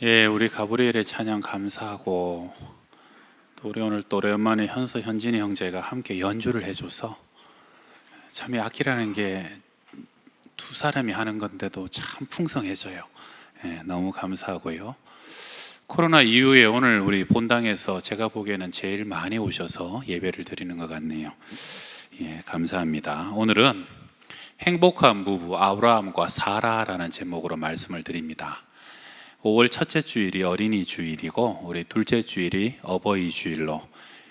예, 우리 가브리엘의 찬양 감사하고, 또 우리 오늘 또 오랜만에 현진이 형제가 함께 연주를 해줘서, 참 이 악기라는 게 두 사람이 하는 건데도 참 풍성해져요. 예, 너무 감사하고요. 코로나 이후에 오늘 우리 본당에서 제가 보기에는 제일 많이 오셔서 예배를 드리는 것 같네요. 예, 감사합니다. 오늘은 행복한 부부 아브라함과 사라라는 제목으로 말씀을 드립니다. 5월 첫째 주일이 어린이 주일이고, 우리 둘째 주일이 어버이 주일로,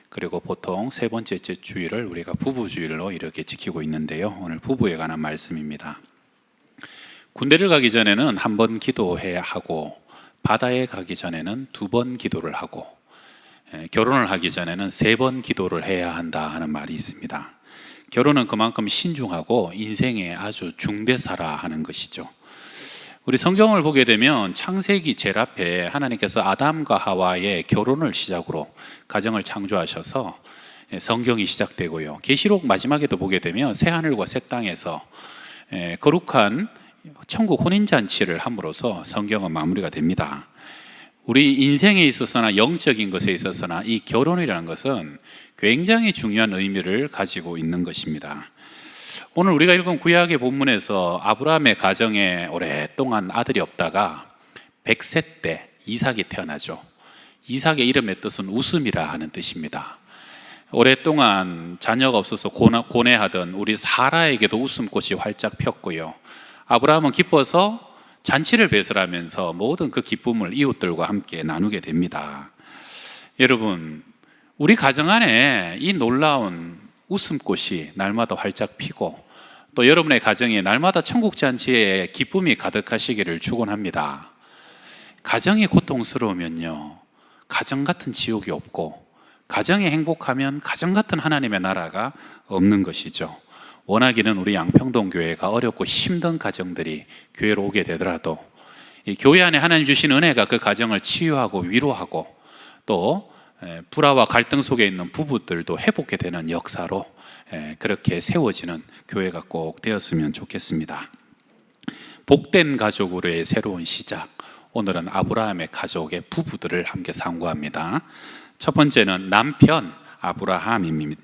그리고 보통 세 번째 주일을 우리가 부부 주일로 이렇게 지키고 있는데요. 오늘 부부에 관한 말씀입니다. 군대를 가기 전에는 한 번 기도해야 하고, 바다에 가기 전에는 2번 기도를 하고, 결혼을 하기 전에는 3번 기도를 해야 한다 하는 말이 있습니다. 결혼은 그만큼 신중하고 인생의 아주 중대사라 하는 것이죠. 우리 성경을 보게 되면 창세기 제일 앞에 하나님께서 아담과 하와의 결혼을 시작으로 가정을 창조하셔서 성경이 시작되고요. 계시록 마지막에도 보게 되면 새하늘과 새 땅에서 거룩한 천국 혼인잔치를 함으로써 성경은 마무리가 됩니다. 우리 인생에 있어서나 영적인 것에 있어서나 이 결혼이라는 것은 굉장히 중요한 의미를 가지고 있는 것입니다. 오늘 우리가 읽은 구약의 본문에서 아브라함의 가정에 오랫동안 아들이 없다가 100세 때 이삭이 태어나죠. 이삭의 이름의 뜻은 웃음이라 하는 뜻입니다. 오랫동안 자녀가 없어서 고뇌하던 우리 사라에게도 웃음꽃이 활짝 폈고요. 아브라함은 기뻐서 잔치를 배설하면서 모든 그 기쁨을 이웃들과 함께 나누게 됩니다. 여러분, 우리 가정 안에 이 놀라운 웃음꽃이 날마다 활짝 피고, 또 여러분의 가정에 날마다 천국잔치에 기쁨이 가득하시기를 축원합니다. 가정이 고통스러우면요, 가정 같은 지옥이 없고, 가정이 행복하면 가정 같은 하나님의 나라가 없는 것이죠. 원하기는 우리 양평동 교회가 어렵고 힘든 가정들이 교회로 오게 되더라도 이 교회 안에 하나님 주신 은혜가 그 가정을 치유하고 위로하고, 또 불화와 갈등 속에 있는 부부들도 회복게 되는 역사로 그렇게 세워지는 교회가 꼭 되었으면 좋겠습니다. 복된 가족으로의 새로운 시작, 오늘은 아브라함의 가족의 부부들을 함께 상고합니다. 첫 번째는 남편 아브라함입니다.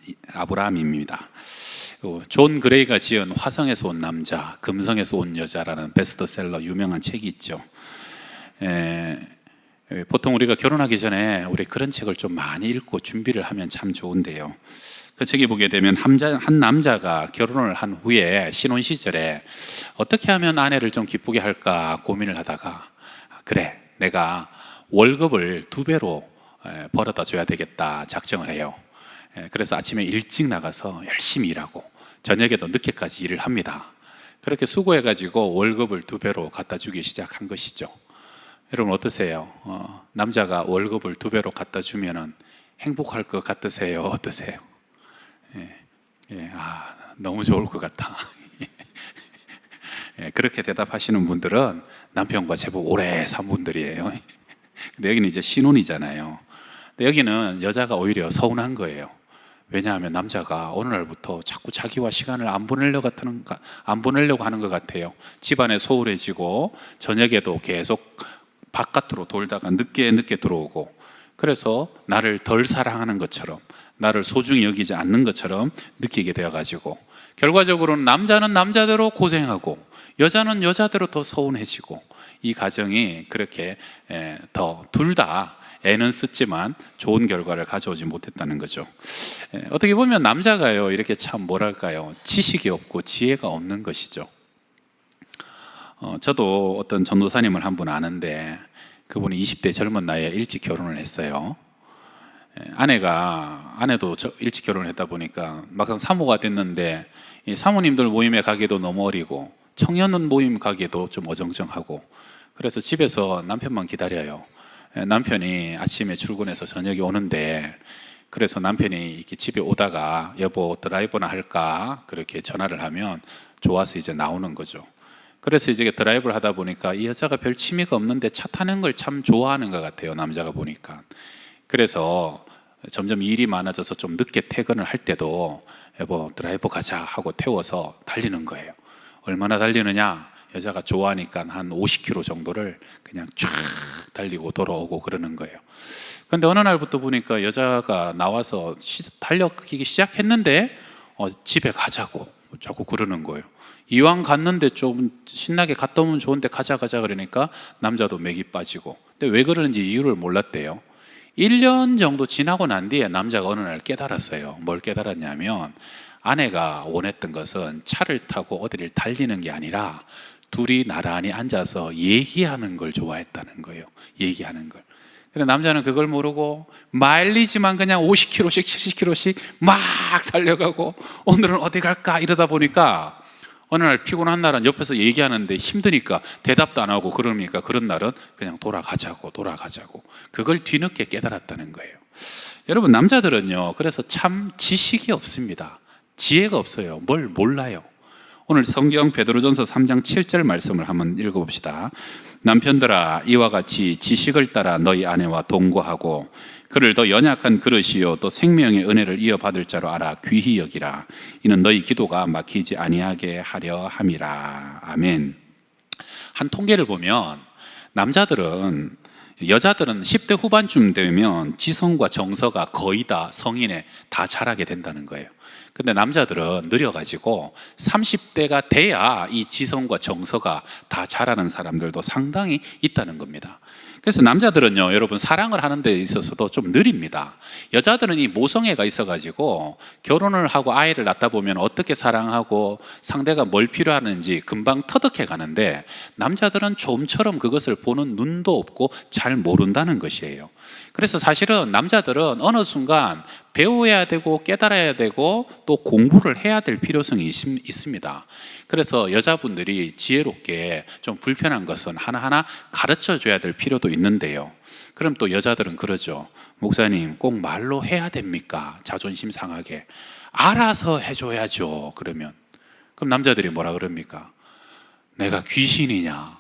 존 그레이가 지은 화성에서 온 남자, 금성에서 온 여자라는 베스트셀러 유명한 책이 있죠. 보통 우리가 결혼하기 전에 우리 그런 책을 좀 많이 읽고 준비를 하면 참 좋은데요. 그 책에 보게 되면 한 남자가 결혼을 한 후에 신혼 시절에 어떻게 하면 아내를 좀 기쁘게 할까 고민을 하다가, 그래, 내가 월급을 2배로 벌어다 줘야 되겠다 작정을 해요. 그래서 아침에 일찍 나가서 열심히 일하고 저녁에도 늦게까지 일을 합니다. 그렇게 수고해가지고 월급을 2배로 갖다 주기 시작한 것이죠. 여러분 어떠세요? 남자가 월급을 2배로 갖다 주면은 행복할 것 같으세요? 어떠세요? 너무 좋을 것 같다. 그렇게 대답하시는 분들은 남편과 제법 오래 산 분들이에요. 근데 여기는 이제 신혼이잖아요. 근데 여기는 여자가 오히려 서운한 거예요. 왜냐하면 남자가 어느 날부터 자꾸 자기와 시간을 안 보내려고 하는 것 같아요. 집안에 소홀해지고 저녁에도 계속 바깥으로 돌다가 늦게 들어오고, 그래서 나를 덜 사랑하는 것처럼, 나를 소중히 여기지 않는 것처럼 느끼게 되어가지고, 결과적으로는 남자는 남자대로 고생하고 여자는 여자대로 더 서운해지고, 이 가정이 그렇게 더 둘 다 애는 쓰지만 좋은 결과를 가져오지 못했다는 거죠. 어떻게 보면 남자가요, 이렇게 참 뭐랄까요, 지식이 없고 지혜가 없는 것이죠. 저도 어떤 전도사님을 한 분 아는데, 그분이 20대 젊은 나이에 일찍 결혼을 했어요. 아내도 일찍 결혼을 했다 보니까 막상 사모가 됐는데, 이 사모님들 모임에 가기도 너무 어리고 청년 모임 가기도 좀 어정쩡하고, 그래서 집에서 남편만 기다려요. 남편이 아침에 출근해서 저녁에 오는데, 그래서 남편이 이렇게 집에 오다가 여보 드라이브나 할까 그렇게 전화를 하면 좋아서 이제 나오는 거죠. 그래서 이제 드라이브를 하다 보니까 이 여자가 별 취미가 없는데 차 타는 걸 참 좋아하는 것 같아요, 남자가 보니까. 그래서 점점 일이 많아져서 좀 늦게 퇴근을 할 때도 여보 드라이브 가자 하고 태워서 달리는 거예요. 얼마나 달리느냐? 여자가 좋아하니까 한 50km 정도를 그냥 쫙 달리고 돌아오고 그러는 거예요. 근데 어느 날부터 보니까 여자가 나와서 달리기 시작했는데 집에 가자고 자꾸 그러는 거예요. 이왕 갔는데 좀 신나게 갔다 오면 좋은데 가자 그러니까 남자도 맥이 빠지고. 근데 왜 그러는지 이유를 몰랐대요. 1년 정도 지나고 난 뒤에 남자가 어느 날 깨달았어요. 뭘 깨달았냐면 아내가 원했던 것은 차를 타고 어디를 달리는 게 아니라 둘이 나란히 앉아서 얘기하는 걸 좋아했다는 거예요. 얘기하는 걸. 근데 남자는 그걸 모르고 마일리지만 그냥 50km씩 70km씩 막 달려가고 오늘은 어디 갈까 이러다 보니까 어느 날 피곤한 날은 옆에서 얘기하는데 힘드니까 대답도 안 하고 그러니까 그런 날은 그냥 돌아가자고 그걸 뒤늦게 깨달았다는 거예요. 여러분, 남자들은요 그래서 참 지식이 없습니다. 지혜가 없어요. 뭘 몰라요. 오늘 성경 베드로전서 3장 7절 말씀을 한번 읽어봅시다. 남편들아, 이와 같이 지식을 따라 너희 아내와 동거하고 그를 더 연약한 그릇이요 또 생명의 은혜를 이어받을 자로 알아 귀히 여기라. 이는 너희 기도가 막히지 아니하게 하려 함이라. 아멘. 한 통계를 보면 여자들은 10대 후반쯤 되면 지성과 정서가 거의 다 성인에 다 자라게 된다는 거예요. 근데 남자들은 느려가지고 30대가 돼야 이 지성과 정서가 다 자라는 사람들도 상당히 있다는 겁니다. 그래서 남자들은요, 여러분, 사랑을 하는 데 있어서도 좀 느립니다. 여자들은 이 모성애가 있어가지고 결혼을 하고 아이를 낳다 보면 어떻게 사랑하고 상대가 뭘 필요하는지 금방 터득해 가는데 남자들은 좀처럼 그것을 보는 눈도 없고 잘 모른다는 것이에요. 그래서 사실은 남자들은 어느 순간 배워야 되고 깨달아야 되고 또 공부를 해야 될 필요성이 있습니다. 그래서 여자분들이 지혜롭게 좀 불편한 것은 하나하나 가르쳐 줘야 될 필요도 있는데요. 그럼 또 여자들은 그러죠. 목사님, 꼭 말로 해야 됩니까? 자존심 상하게. 알아서 해줘야죠. 그럼 남자들이 뭐라 그럽니까? 내가 귀신이냐?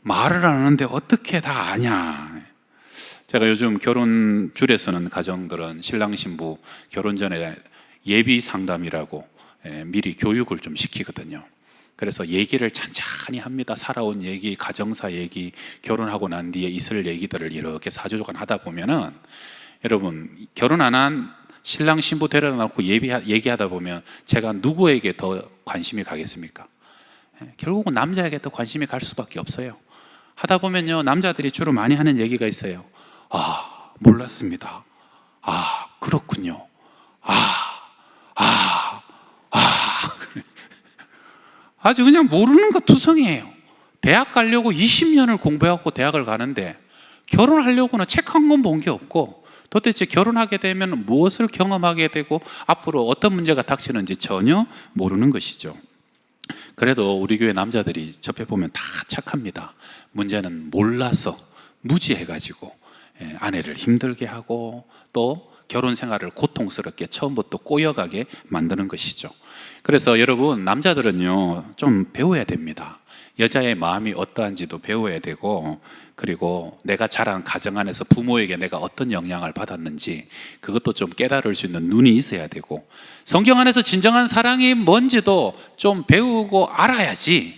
말을 안 하는데 어떻게 다 아냐? 제가 요즘 결혼줄에서는 가정들은 신랑 신부 결혼 전에 예비 상담이라고 미리 교육을 좀 시키거든요. 그래서 얘기를 찬찬히 합니다. 살아온 얘기, 가정사 얘기, 결혼하고 난 뒤에 있을 얘기들을 이렇게 사주조간 하다 보면은 여러분, 결혼 안 한 신랑 신부 데려다 놓고 얘기하다 보면 제가 누구에게 더 관심이 가겠습니까? 결국은 남자에게 더 관심이 갈 수밖에 없어요. 하다 보면요, 남자들이 주로 많이 하는 얘기가 있어요. 아, 몰랐습니다. 아, 그렇군요. 아주 그냥 모르는 것 투성이에요. 대학 가려고 20년을 공부해갖고 대학을 가는데 결혼하려고는 책 한 권 본 게 없고 도대체 결혼하게 되면 무엇을 경험하게 되고 앞으로 어떤 문제가 닥치는지 전혀 모르는 것이죠. 그래도 우리 교회 남자들이 접해보면 다 착합니다. 문제는 몰라서 무지해가지고 아내를 힘들게 하고 또 결혼 생활을 고통스럽게 처음부터 꼬여가게 만드는 것이죠. 그래서 여러분, 남자들은요 좀 배워야 됩니다. 여자의 마음이 어떠한지도 배워야 되고, 그리고 내가 자란 가정 안에서 부모에게 내가 어떤 영향을 받았는지 그것도 좀 깨달을 수 있는 눈이 있어야 되고, 성경 안에서 진정한 사랑이 뭔지도 좀 배우고 알아야지,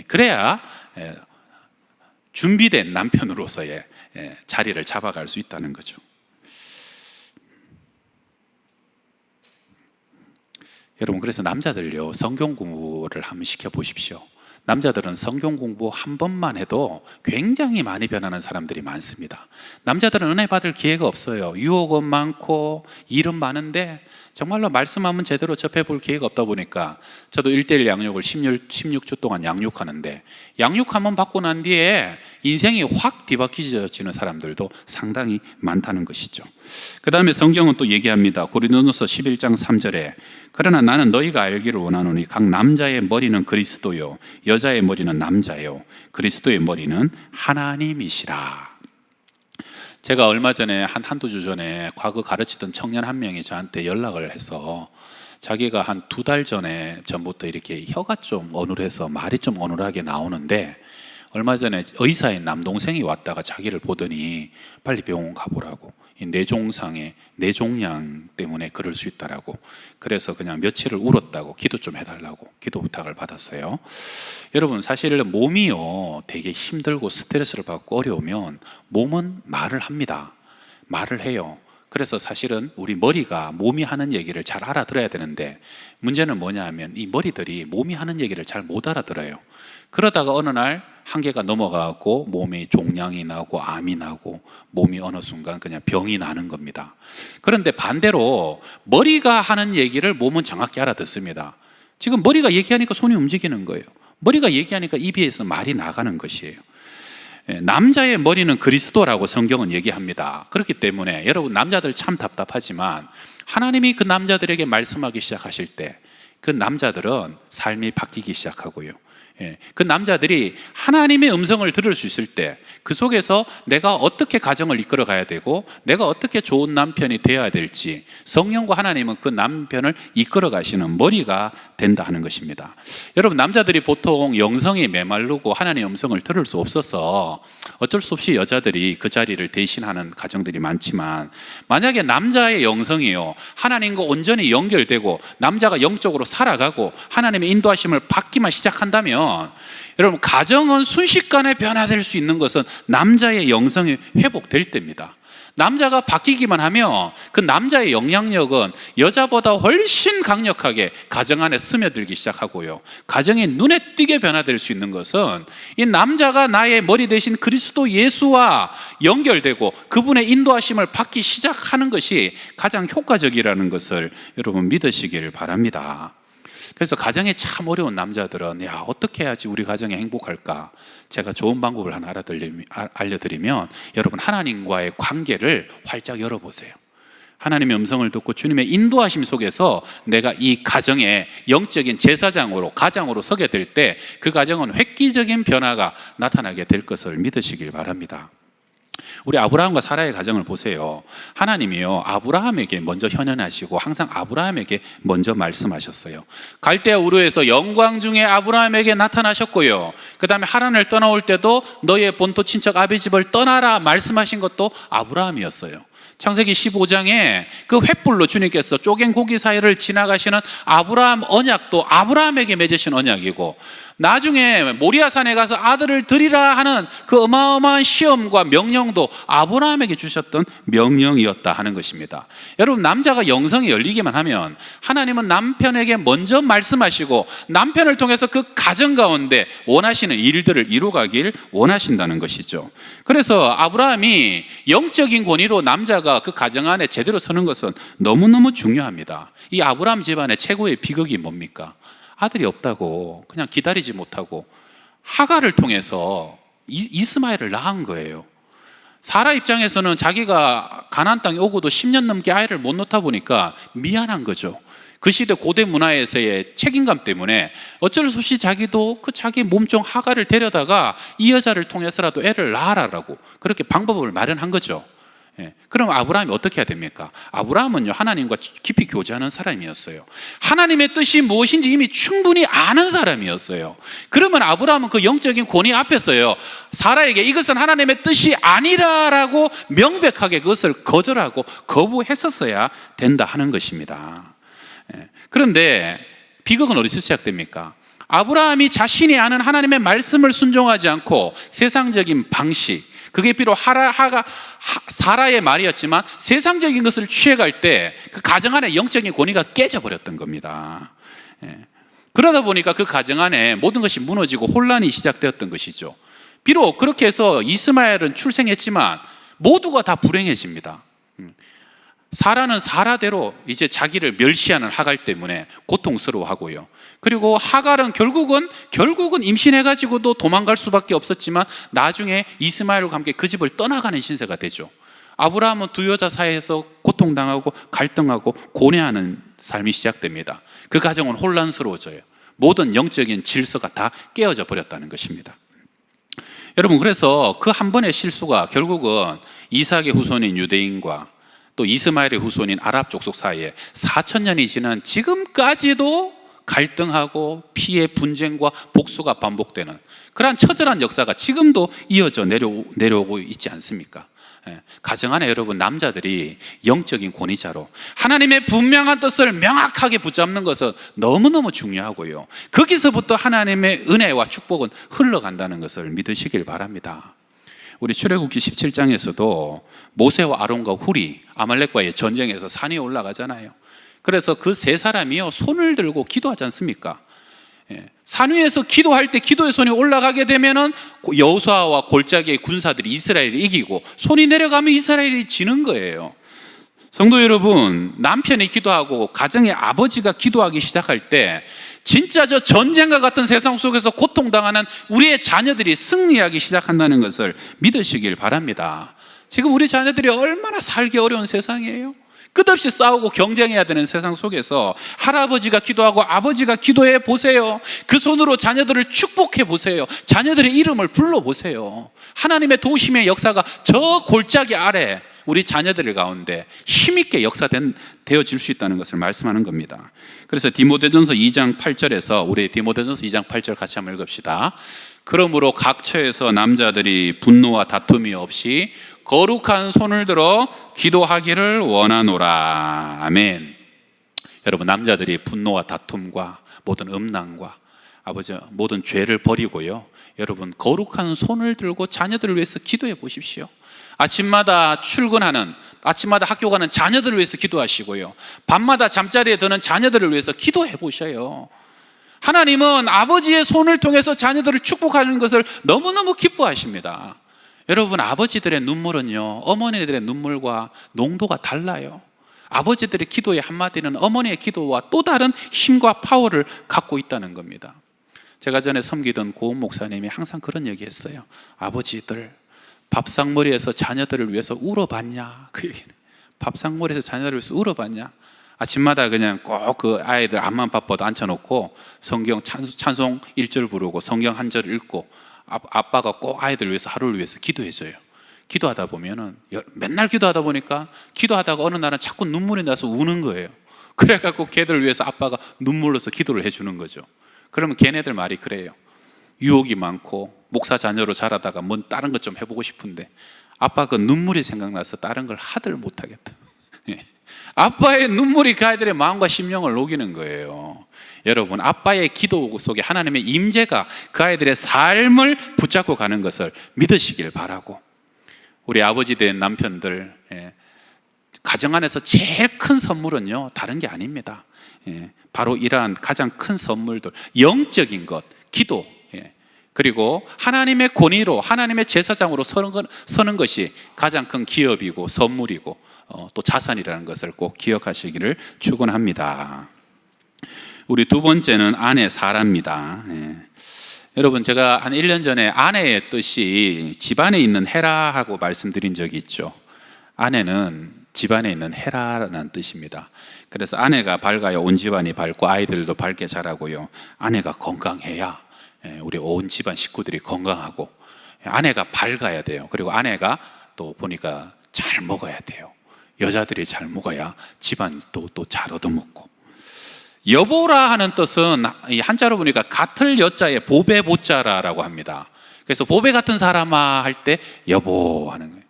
그래야 준비된 남편으로서의 자리를 잡아갈 수 있다는 거죠. 여러분, 그래서 남자들요 성경 공부를 한번 시켜보십시오. 남자들은 성경 공부 한 번만 해도 굉장히 많이 변하는 사람들이 많습니다. 남자들은 은혜 받을 기회가 없어요. 유혹은 많고 일은 많은데 정말로 말씀 한번 제대로 접해볼 기회가 없다 보니까 저도 1:1 양육을 16주 동안 양육하는데, 양육 한번 받고 난 뒤에 인생이 확 뒤바뀌어지는 사람들도 상당히 많다는 것이죠. 그 다음에 성경은 또 얘기합니다. 고린도전서 11장 3절에 그러나 나는 너희가 알기를 원하노니 각 남자의 머리는 그리스도요 여자의 머리는 남자요 그리스도의 머리는 하나님이시라. 제가 얼마 전에 한두 주 전에 과거 가르치던 청년 한 명이 저한테 연락을 해서 자기가 한 2달 전부터 이렇게 혀가 좀 어눌해서 말이 좀 어눌하게 나오는데 얼마 전에 의사인 남동생이 왔다가 자기를 보더니 빨리 병원 가보라고, 이 뇌종상의 뇌종양 때문에 그럴 수 있다라고. 그래서 그냥 며칠을 울었다고 기도 좀 해달라고 기도 부탁을 받았어요. 여러분, 사실 몸이요 되게 힘들고 스트레스를 받고 어려우면 몸은 말을 합니다. 말을 해요. 그래서 사실은 우리 머리가 몸이 하는 얘기를 잘 알아들어야 되는데, 문제는 뭐냐 하면 이 머리들이 몸이 하는 얘기를 잘 못 알아들어요. 그러다가 어느 날 한계가 넘어가고 몸이 종양이 나고 암이 나고 몸이 어느 순간 그냥 병이 나는 겁니다. 그런데 반대로 머리가 하는 얘기를 몸은 정확히 알아듣습니다. 지금 머리가 얘기하니까 손이 움직이는 거예요. 머리가 얘기하니까 입에서 말이 나가는 것이에요. 남자의 머리는 그리스도라고 성경은 얘기합니다. 그렇기 때문에 여러분, 남자들 참 답답하지만 하나님이 그 남자들에게 말씀하기 시작하실 때 그 남자들은 삶이 바뀌기 시작하고요. 그 남자들이 하나님의 음성을 들을 수 있을 때 그 속에서 내가 어떻게 가정을 이끌어 가야 되고 내가 어떻게 좋은 남편이 되어야 될지, 성령과 하나님은 그 남편을 이끌어 가시는 머리가 된다 하는 것입니다. 여러분, 남자들이 보통 영성이 메마르고 하나님의 음성을 들을 수 없어서 어쩔 수 없이 여자들이 그 자리를 대신하는 가정들이 많지만, 만약에 남자의 영성이요 하나님과 온전히 연결되고 남자가 영적으로 살아가고 하나님의 인도하심을 받기만 시작한다면, 여러분, 가정은 순식간에 변화될 수 있는 것은 남자의 영성이 회복될 때입니다. 남자가 바뀌기만 하면 그 남자의 영향력은 여자보다 훨씬 강력하게 가정 안에 스며들기 시작하고요. 가정이 눈에 띄게 변화될 수 있는 것은 이 남자가 나의 머리 대신 그리스도 예수와 연결되고 그분의 인도하심을 받기 시작하는 것이 가장 효과적이라는 것을 여러분 믿으시길 바랍니다. 그래서 가정이 참 어려운 남자들은 어떻게 해야지 우리 가정이 행복할까? 제가 좋은 방법을 하나 알려드리면, 여러분, 하나님과의 관계를 활짝 열어보세요. 하나님의 음성을 듣고 주님의 인도하심 속에서 내가 이 가정의 영적인 제사장으로, 가장으로 서게 될 때 그 가정은 획기적인 변화가 나타나게 될 것을 믿으시길 바랍니다. 우리 아브라함과 사라의 가정을 보세요. 하나님이요 아브라함에게 먼저 현현하시고 항상 아브라함에게 먼저 말씀하셨어요. 갈대아 우르에서 영광 중에 아브라함에게 나타나셨고요, 그 다음에 하란을 떠나올 때도 너의 본토 친척 아비 집을 떠나라 말씀하신 것도 아브라함이었어요. 창세기 15장에 그 횃불로 주님께서 쪼갠 고기 사이를 지나가시는 아브라함 언약도 아브라함에게 맺으신 언약이고, 나중에 모리아산에 가서 아들을 드리라 하는 그 어마어마한 시험과 명령도 아브라함에게 주셨던 명령이었다 하는 것입니다. 여러분, 남자가 영성이 열리기만 하면 하나님은 남편에게 먼저 말씀하시고 남편을 통해서 그 가정 가운데 원하시는 일들을 이루가길 원하신다는 것이죠. 그래서 아브라함이 영적인 권위로 남자가 그 가정 안에 제대로 서는 것은 너무너무 중요합니다. 이 아브라함 집안의 최고의 비극이 뭡니까? 아들이 없다고 그냥 기다리지 못하고 하가를 통해서 이스마엘을 낳은 거예요. 사라 입장에서는 자기가 가나안 땅에 오고도 10년 넘게 아이를 못 놓다 보니까 미안한 거죠. 그 시대 고대 문화에서의 책임감 때문에 어쩔 수 없이 자기도 그 자기 몸종 하가를 데려다가 이 여자를 통해서라도 애를 낳아라라고 그렇게 방법을 마련한 거죠. 그럼 아브라함이 어떻게 해야 됩니까? 아브라함은요 하나님과 깊이 교제하는 사람이었어요. 하나님의 뜻이 무엇인지 이미 충분히 아는 사람이었어요. 그러면 아브라함은 그 영적인 권위 앞에서요 사라에게 이것은 하나님의 뜻이 아니라라고 명백하게 그것을 거절하고 거부했었어야 된다 하는 것입니다. 그런데 비극은 어디서 시작됩니까? 아브라함이 자신이 아는 하나님의 말씀을 순종하지 않고 세상적인 방식, 그게 비록 사라의 말이었지만 세상적인 것을 취해갈 때 그 가정 안에 영적인 권위가 깨져버렸던 겁니다. 그러다 보니까 그 가정 안에 모든 것이 무너지고 혼란이 시작되었던 것이죠. 비록 그렇게 해서 이스마엘은 출생했지만 모두가 다 불행해집니다. 사라는 사라대로 이제 자기를 멸시하는 하갈 때문에 고통스러워하고요. 그리고 하갈은 결국은 임신해가지고도 도망갈 수밖에 없었지만 나중에 이스마엘과 함께 그 집을 떠나가는 신세가 되죠. 아브라함은 두 여자 사이에서 고통당하고 갈등하고 고뇌하는 삶이 시작됩니다. 그 가정은 혼란스러워져요. 모든 영적인 질서가 다 깨어져 버렸다는 것입니다. 여러분, 그래서 그 한 번의 실수가 결국은 이삭의 후손인 유대인과 또 이스마엘의 후손인 아랍 족속 사이에 4,000년이 지난 지금까지도 갈등하고 피해 분쟁과 복수가 반복되는 그러한 처절한 역사가 지금도 이어져 내려오고 있지 않습니까? 가정 안에 여러분 남자들이 영적인 권위자로 하나님의 분명한 뜻을 명확하게 붙잡는 것은 너무너무 중요하고요, 거기서부터 하나님의 은혜와 축복은 흘러간다는 것을 믿으시길 바랍니다. 우리 출애굽기 17장에서도 모세와 아론과 훌이 아말렉과의 전쟁에서 산 위에 올라가잖아요. 그래서 그 세 사람이요 손을 들고 기도하지 않습니까? 산 위에서 기도할 때 기도의 손이 올라가게 되면은 여호수아와 골짜기의 군사들이 이스라엘을 이기고, 손이 내려가면 이스라엘이 지는 거예요. 성도 여러분, 남편이 기도하고 가정의 아버지가 기도하기 시작할 때 진짜 저 전쟁과 같은 세상 속에서 고통당하는 우리의 자녀들이 승리하기 시작한다는 것을 믿으시길 바랍니다. 지금 우리 자녀들이 얼마나 살기 어려운 세상이에요. 끝없이 싸우고 경쟁해야 되는 세상 속에서 할아버지가 기도하고 아버지가 기도해 보세요. 그 손으로 자녀들을 축복해 보세요. 자녀들의 이름을 불러 보세요. 하나님의 도우심의 역사가 저 골짜기 아래 우리 자녀들 가운데 힘있게 역사되어질 수 있다는 것을 말씀하는 겁니다. 그래서 디모데전서 2장 8절에서 우리 디모데전서 2장 8절 같이 한번 읽읍시다. 그러므로 각 처에서 남자들이 분노와 다툼이 없이 거룩한 손을 들어 기도하기를 원하노라. 아멘. 여러분, 남자들이 분노와 다툼과 모든 음란과 모든 죄를 버리고요, 여러분 거룩한 손을 들고 자녀들을 위해서 기도해 보십시오. 아침마다 출근하는, 아침마다 학교 가는 자녀들을 위해서 기도하시고요, 밤마다 잠자리에 드는 자녀들을 위해서 기도해 보셔요. 하나님은 아버지의 손을 통해서 자녀들을 축복하는 것을 너무너무 기뻐하십니다. 여러분, 아버지들의 눈물은요 어머니들의 눈물과 농도가 달라요. 아버지들의 기도의 한마디는 어머니의 기도와 또 다른 힘과 파워를 갖고 있다는 겁니다. 제가 전에 섬기던 고은 목사님이 항상 그런 얘기 했어요. 아버지들, 밥상머리에서 자녀들을 위해서 울어봤냐? 그 얘기는, 밥상머리에서 자녀들을 위해서 울어봤냐? 아침마다 그냥 꼭 그 아이들 앞만 바빠도 앉혀놓고 성경 찬송 1절 부르고 성경 한 절 읽고, 아빠가 꼭 아이들 위해서 하루를 위해서 기도해줘요. 기도하다 보면은, 맨날 기도하다 보니까 기도하다가 어느 날은 자꾸 눈물이 나서 우는 거예요. 그래갖고 걔들을 위해서 아빠가 눈물로서 기도를 해주는 거죠. 그러면 걔네들 말이 그래요. 유혹이 많고 목사 자녀로 자라다가 뭔 다른 것 좀 해보고 싶은데 아빠 그 눈물이 생각나서 다른 걸 하들 못하겠다. 아빠의 눈물이 그 아이들의 마음과 심령을 녹이는 거예요. 여러분, 아빠의 기도 속에 하나님의 임재가 그 아이들의 삶을 붙잡고 가는 것을 믿으시길 바라고, 우리 아버지 된 남편들, 가정 안에서 제일 큰 선물은요 다른 게 아닙니다. 바로 이러한 가장 큰 선물들, 영적인 것, 기도, 그리고 하나님의 권위로 하나님의 제사장으로 서는 것이 가장 큰 기업이고 선물이고 또 자산이라는 것을 꼭 기억하시기를 축원합니다. 우리 두 번째는 아내 사라입니다. 여러분, 제가 한 1년 전에 아내의 뜻이 집안에 있는 헤라하고 말씀드린 적이 있죠. 아내는 집안에 있는 헤라라는 뜻입니다. 그래서 아내가 밝아야 온 집안이 밝고 아이들도 밝게 자라고요, 아내가 건강해야 우리 온 집안 식구들이 건강하고, 아내가 밝아야 돼요. 그리고 아내가 또 보니까 잘 먹어야 돼요. 여자들이 잘 먹어야 집안도 또 잘 얻어먹고. 여보라 하는 뜻은 이 한자로 보니까 같을 여자에 보배 보자라고 합니다. 그래서 보배 같은 사람아 할 때 여보 하는 거예요.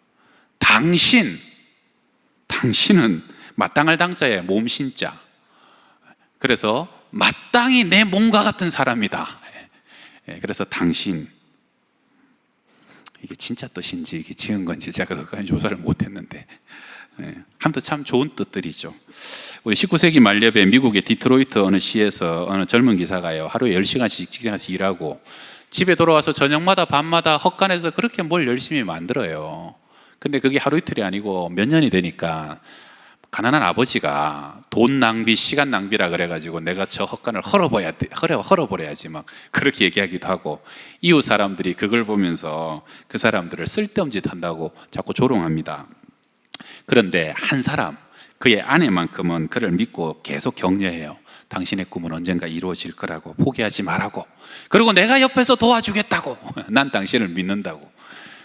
당신은 마땅할 당자에 몸신자. 그래서 마땅히 내 몸과 같은 사람이다. 그래서 당신, 이게 진짜 뜻인지 이게 지은 건지 제가 그까지 조사를 못했는데, 아무튼 참 좋은 뜻들이죠. 우리 19세기 말엽에 미국의 디트로이트 어느 시에서 어느 젊은 기사가요, 하루에 10시간씩 직장에서 일하고 집에 돌아와서 저녁마다 밤마다 헛간에서 그렇게 뭘 열심히 만들어요. 근데 그게 하루 이틀이 아니고 몇 년이 되니까 가난한 아버지가 돈 낭비, 시간 낭비라 그래가지고 내가 저 헛간을 헐어버려야지 막 그렇게 얘기하기도 하고, 이웃 사람들이 그걸 보면서 그 사람들을 쓸데없는 짓 한다고 자꾸 조롱합니다. 그런데 한 사람, 그의 아내만큼은 그를 믿고 계속 격려해요. 당신의 꿈은 언젠가 이루어질 거라고, 포기하지 말라고, 그리고 내가 옆에서 도와주겠다고, 난 당신을 믿는다고.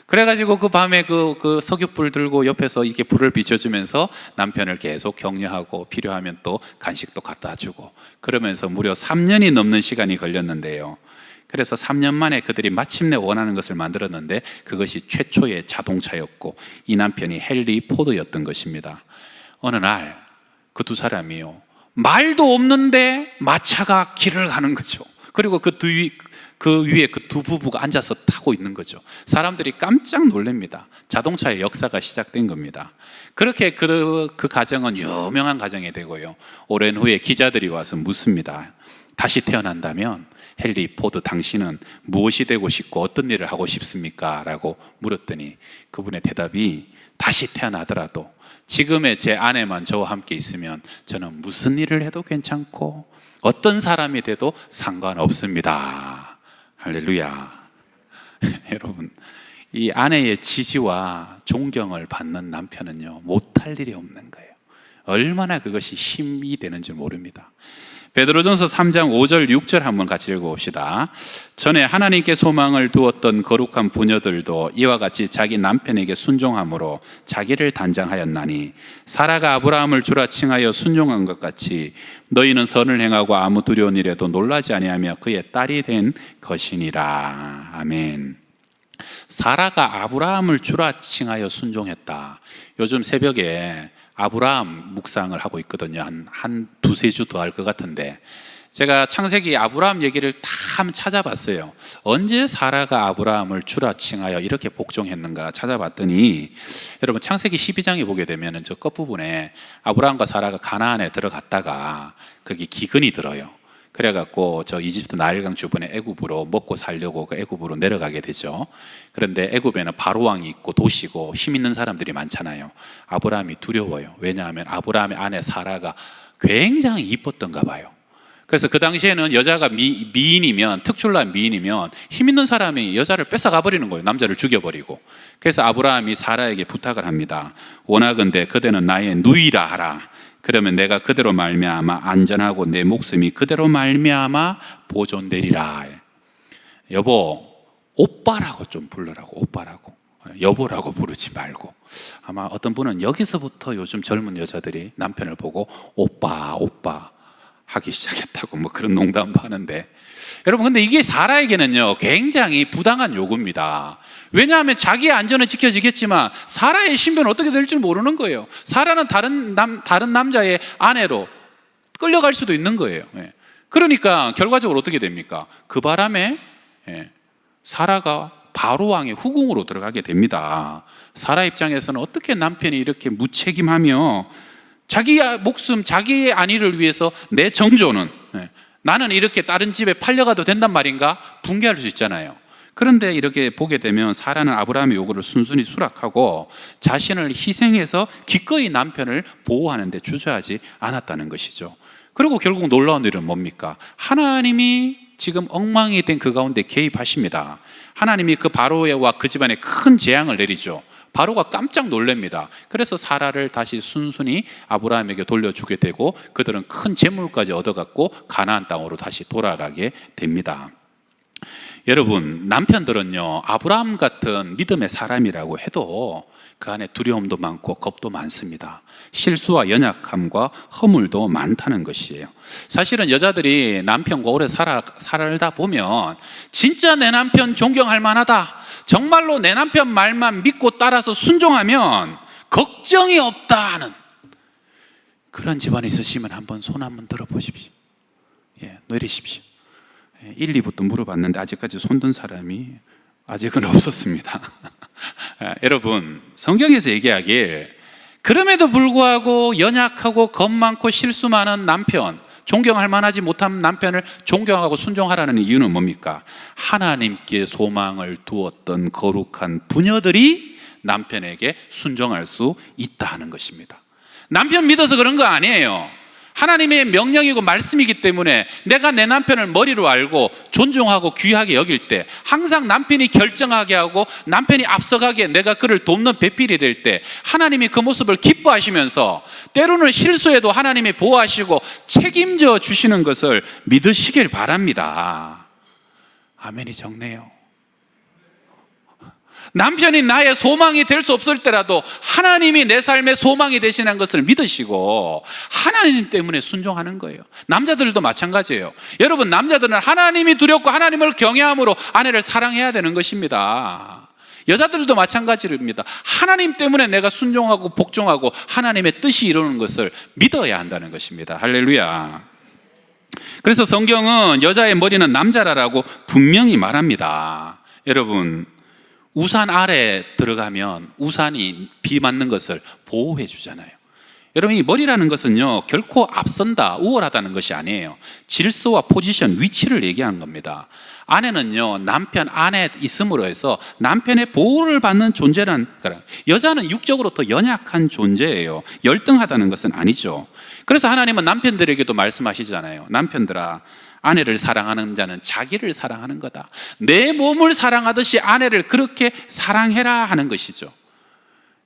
그래가지고 그 밤에 그 석유불 들고 옆에서 이렇게 불을 비춰주면서 남편을 계속 격려하고 필요하면 또 간식도 갖다 주고, 그러면서 무려 3년이 넘는 시간이 걸렸는데요, 그래서 3년 만에 그들이 마침내 원하는 것을 만들었는데 그것이 최초의 자동차였고 이 남편이 헨리 포드였던 것입니다. 어느 날 그 두 사람이요, 말도 없는데 마차가 길을 가는 거죠. 그리고 그 위에 그 두 부부가 앉아서 타고 있는 거죠. 사람들이 깜짝 놀랍니다. 자동차의 역사가 시작된 겁니다. 그렇게 그 가정은 유명한 가정이 되고요, 오랜 후에 기자들이 와서 묻습니다. 다시 태어난다면 헨리 포드 당신은 무엇이 되고 싶고 어떤 일을 하고 싶습니까? 라고 물었더니 그분의 대답이, 다시 태어나더라도 지금의 제 아내만 저와 함께 있으면 저는 무슨 일을 해도 괜찮고 어떤 사람이 돼도 상관없습니다. 할렐루야. 여러분, 이 아내의 지지와 존경을 받는 남편은요, 못할 일이 없는 거예요. 얼마나 그것이 힘이 되는지 모릅니다. 베드로전서 3장 5절 6절 한번 같이 읽어봅시다. 전에 하나님께 소망을 두었던 거룩한 부녀들도 이와 같이 자기 남편에게 순종함으로 자기를 단장하였나니 사라가 아브라함을 주라 칭하여 순종한 것 같이 너희는 선을 행하고 아무 두려운 일에도 놀라지 아니하며 그의 딸이 된 것이니라. 아멘. 사라가 아브라함을 주라 칭하여 순종했다. 요즘 새벽에 아브라함 묵상을 하고 있거든요. 한 두세 주 더 할 것 같은데, 제가 창세기 아브라함 얘기를 다 한번 찾아봤어요. 언제 사라가 아브라함을 주라 칭하여 이렇게 복종했는가 찾아봤더니, 여러분 창세기 12장에 보게 되면 저 끝부분에 아브라함과 사라가 가나안에 들어갔다가 거기 기근이 들어요. 그래갖고 저 이집트 나일강 주변의 애굽으로 먹고 살려고 그 애굽으로 내려가게 되죠. 그런데 애굽에는 바로 왕이 있고 도시고 힘 있는 사람들이 많잖아요. 아브라함이 두려워요. 왜냐하면 아브라함의 아내 사라가 굉장히 이뻤던가 봐요. 그래서 그 당시에는 여자가 미인이면, 특출난 미인이면 힘 있는 사람이 여자를 뺏어가 버리는 거예요. 남자를 죽여버리고. 그래서 아브라함이 사라에게 부탁을 합니다. 원하건대 그대는 나의 누이라 하라. 그러면 내가 그대로 말미암아 안전하고 내 목숨이 그대로 말미암아 보존되리라. 여보, 오빠라고 좀 부르라고. 오빠라고, 여보라고 부르지 말고. 아마 어떤 분은 여기서부터 요즘 젊은 여자들이 남편을 보고 오빠 오빠 하기 시작했다고 뭐 그런 농담도 하는데, 여러분 근데 이게 사라에게는요 굉장히 부당한 요구입니다. 왜냐하면 자기의 안전은 지켜지겠지만 사라의 신변은 어떻게 될 줄 모르는 거예요. 사라는 다른 남자의 아내로 끌려갈 수도 있는 거예요. 그러니까 결과적으로 어떻게 됩니까? 그 바람에 사라가 바로 왕의 후궁으로 들어가게 됩니다. 사라 입장에서는 어떻게 남편이 이렇게 무책임하며 자기의 목숨, 자기의 안위를 위해서 내 정조는, 나는 이렇게 다른 집에 팔려가도 된단 말인가? 붕괴할 수 있잖아요. 그런데 이렇게 보게 되면 사라는 아브라함의 요구를 순순히 수락하고 자신을 희생해서 기꺼이 남편을 보호하는 데 주저하지 않았다는 것이죠. 그리고 결국 놀라운 일은 뭡니까? 하나님이 지금 엉망이 된 그 가운데 개입하십니다. 하나님이 그 바로와 그 집안에 큰 재앙을 내리죠. 바로가 깜짝 놀랍니다. 그래서 사라를 다시 순순히 아브라함에게 돌려주게 되고 그들은 큰 재물까지 얻어갖고 가나안 땅으로 다시 돌아가게 됩니다. 여러분, 남편들은요 아브라함 같은 믿음의 사람이라고 해도 그 안에 두려움도 많고 겁도 많습니다. 실수와 연약함과 허물도 많다는 것이에요. 사실은 여자들이 남편과 오래 살다 보면 진짜 내 남편 존경할 만하다, 정말로 내 남편 말만 믿고 따라서 순종하면 걱정이 없다는 그런 집안이 있으시면 한번 손 한번 들어보십시오. 내리십시오. 1, 2부터 물어봤는데 아직까지 손든 사람이 아직은 없었습니다. 여러분, 성경에서 얘기하길 그럼에도 불구하고 연약하고 겁 많고 실수 많은 남편, 존경할 만하지 못한 남편을 존경하고 순종하라는 이유는 뭡니까? 하나님께 소망을 두었던 거룩한 부녀들이 남편에게 순종할 수 있다 하는 것입니다. 남편 믿어서 그런 거 아니에요. 하나님의 명령이고 말씀이기 때문에 내가 내 남편을 머리로 알고 존중하고 귀하게 여길 때, 항상 남편이 결정하게 하고 남편이 앞서가게 내가 그를 돕는 배필이 될 때 하나님이 그 모습을 기뻐하시면서 때로는 실수해도 하나님이 보호하시고 책임져 주시는 것을 믿으시길 바랍니다. 아멘이 적네요. 남편이 나의 소망이 될 수 없을 때라도 하나님이 내 삶의 소망이 되시는 것을 믿으시고 하나님 때문에 순종하는 거예요. 남자들도 마찬가지예요. 여러분, 남자들은 하나님이 두렵고 하나님을 경외함으로 아내를 사랑해야 되는 것입니다. 여자들도 마찬가지입니다. 하나님 때문에 내가 순종하고 복종하고 하나님의 뜻이 이루는 것을 믿어야 한다는 것입니다. 할렐루야. 그래서 성경은 여자의 머리는 남자라고 분명히 말합니다. 여러분, 우산 아래 들어가면 우산이 비 맞는 것을 보호해 주잖아요. 여러분, 이 머리라는 것은요, 결코 앞선다, 우월하다는 것이 아니에요. 질서와 포지션, 위치를 얘기하는 겁니다. 아내는요, 남편 안에 있음으로 해서 남편의 보호를 받는 존재란, 여자는 육적으로 더 연약한 존재예요. 열등하다는 것은 아니죠. 그래서 하나님은 남편들에게도 말씀하시잖아요. 남편들아, 아내를 사랑하는 자는 자기를 사랑하는 거다. 내 몸을 사랑하듯이 아내를 그렇게 사랑해라 하는 것이죠.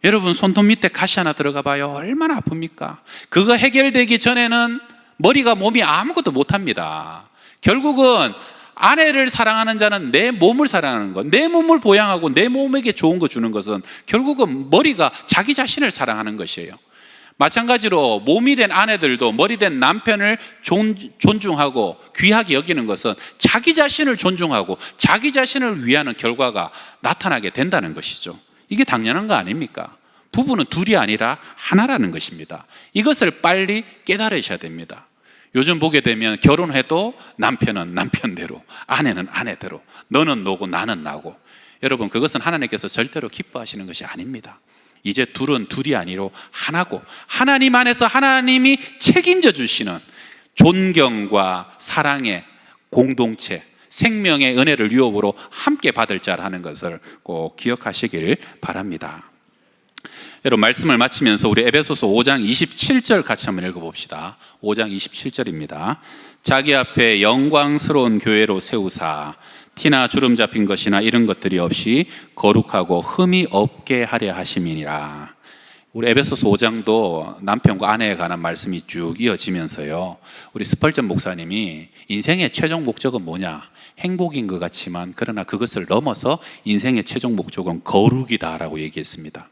여러분, 손톱 밑에 가시 하나 들어가 봐요. 얼마나 아픕니까? 그거 해결되기 전에는 머리가 몸이 아무것도 못합니다. 결국은 아내를 사랑하는 자는 내 몸을 사랑하는 것, 내 몸을 보양하고 내 몸에게 좋은 거 주는 것은 결국은 머리가 자기 자신을 사랑하는 것이에요. 마찬가지로 몸이 된 아내들도 머리 된 남편을 존중하고 귀하게 여기는 것은 자기 자신을 존중하고 자기 자신을 위하는 결과가 나타나게 된다는 것이죠. 이게 당연한 거 아닙니까? 부부는 둘이 아니라 하나라는 것입니다. 이것을 빨리 깨달으셔야 됩니다. 요즘 보게 되면 결혼해도 남편은 남편대로, 아내는 아내대로, 너는 너고 나는 나고. 여러분, 그것은 하나님께서 절대로 기뻐하시는 것이 아닙니다. 이제 둘은 둘이 아니로 하나고, 하나님 안에서 하나님이 책임져 주시는 존경과 사랑의 공동체, 생명의 은혜를 유업으로 함께 받을 자라는 것을 꼭 기억하시길 바랍니다. 여러분, 말씀을 마치면서 우리 에베소서 5장 27절 같이 한번 읽어봅시다. 5장 27절입니다. 자기 앞에 영광스러운 교회로 세우사 티나 주름 잡힌 것이나 이런 것들이 없이 거룩하고 흠이 없게 하려 하심이니라. 우리 에베소서 5장도 남편과 아내에 관한 말씀이 쭉 이어지면서요, 우리 스펄전 목사님이 인생의 최종 목적은 뭐냐? 행복인 것 같지만 그러나 그것을 넘어서 인생의 최종 목적은 거룩이다라고 얘기했습니다.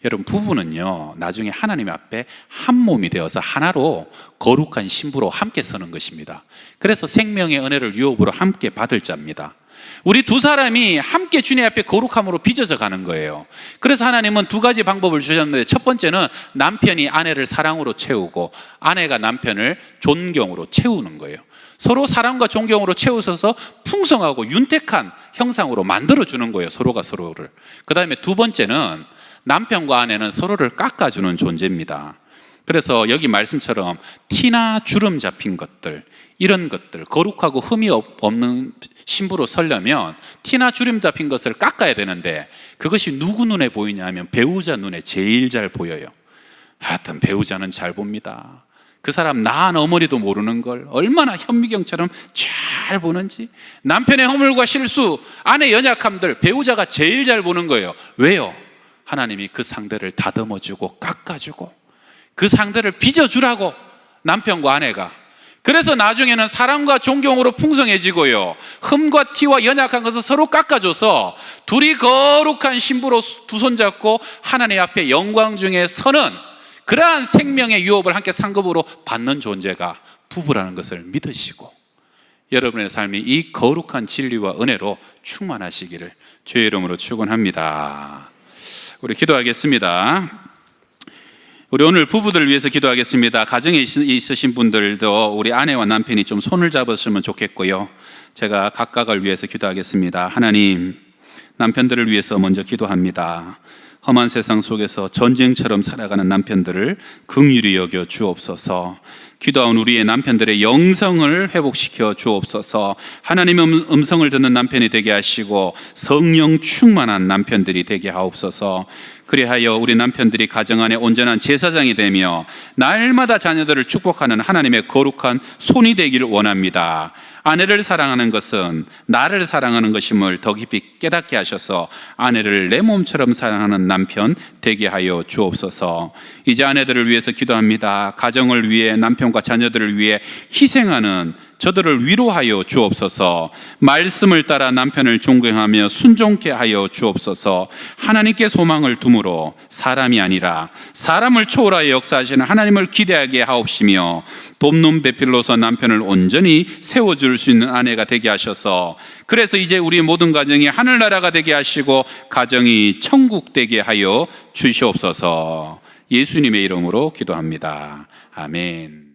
여러분, 부부는요, 나중에 하나님 앞에 한 몸이 되어서 하나로 거룩한 신부로 함께 서는 것입니다. 그래서 생명의 은혜를 유업으로 함께 받을 자입니다. 우리 두 사람이 함께 주님 앞에 거룩함으로 빚어져 가는 거예요. 그래서 하나님은 두 가지 방법을 주셨는데, 첫 번째는 남편이 아내를 사랑으로 채우고 아내가 남편을 존경으로 채우는 거예요. 서로 사랑과 존경으로 채우셔서 풍성하고 윤택한 형상으로 만들어주는 거예요, 서로가 서로를. 그 다음에 두 번째는 남편과 아내는 서로를 깎아주는 존재입니다. 그래서 여기 말씀처럼 티나 주름 잡힌 것들, 이런 것들, 거룩하고 흠이 없는 신부로 서려면 티나 주름 잡힌 것을 깎아야 되는데, 그것이 누구 눈에 보이냐 하면 배우자 눈에 제일 잘 보여요. 하여튼 배우자는 잘 봅니다. 그 사람 낳은 어머니도 모르는 걸 얼마나 현미경처럼 잘 보는지. 남편의 허물과 실수, 아내의 연약함들 배우자가 제일 잘 보는 거예요. 왜요? 하나님이 그 상대를 다듬어주고 깎아주고 그 상대를 빚어주라고, 남편과 아내가. 그래서 나중에는 사랑과 존경으로 풍성해지고요, 흠과 티와 연약한 것을 서로 깎아줘서 둘이 거룩한 신부로 두 손 잡고 하나님 앞에 영광 중에 서는 그러한 생명의 유업을 함께 상급으로 받는 존재가 부부라는 것을 믿으시고, 여러분의 삶이 이 거룩한 진리와 은혜로 충만하시기를 주의 이름으로 축원합니다. 우리 기도하겠습니다. 우리 오늘 부부들을 위해서 기도하겠습니다. 가정에 있으신 분들도 우리 아내와 남편이 좀 손을 잡으시면 좋겠고요, 제가 각각을 위해서 기도하겠습니다. 하나님, 남편들을 위해서 먼저 기도합니다. 험한 세상 속에서 전쟁처럼 살아가는 남편들을 긍휼히 여겨 주옵소서. 기도한 우리의 남편들의 영성을 회복시켜 주옵소서. 하나님의 음성을 듣는 남편이 되게 하시고 성령 충만한 남편들이 되게 하옵소서. 그리하여 우리 남편들이 가정 안에 온전한 제사장이 되며 날마다 자녀들을 축복하는 하나님의 거룩한 손이 되기를 원합니다. 아내를 사랑하는 것은 나를 사랑하는 것임을 더 깊이 깨닫게 하셔서 아내를 내 몸처럼 사랑하는 남편 되게 하여 주옵소서. 이제 아내들을 위해서 기도합니다. 가정을 위해, 남편과 자녀들을 위해 희생하는 저들을 위로하여 주옵소서. 말씀을 따라 남편을 존경하며 순종케 하여 주옵소서. 하나님께 소망을 두므로 사람이 아니라 사람을 초월하여 역사하시는 하나님을 기대하게 하옵시며, 돕는 배필로서 남편을 온전히 세워줄 수 있는 아내가 되게 하셔서, 그래서 이제 우리 모든 가정이 하늘나라가 되게 하시고 가정이 천국 되게 하여 주시옵소서. 예수님의 이름으로 기도합니다. 아멘.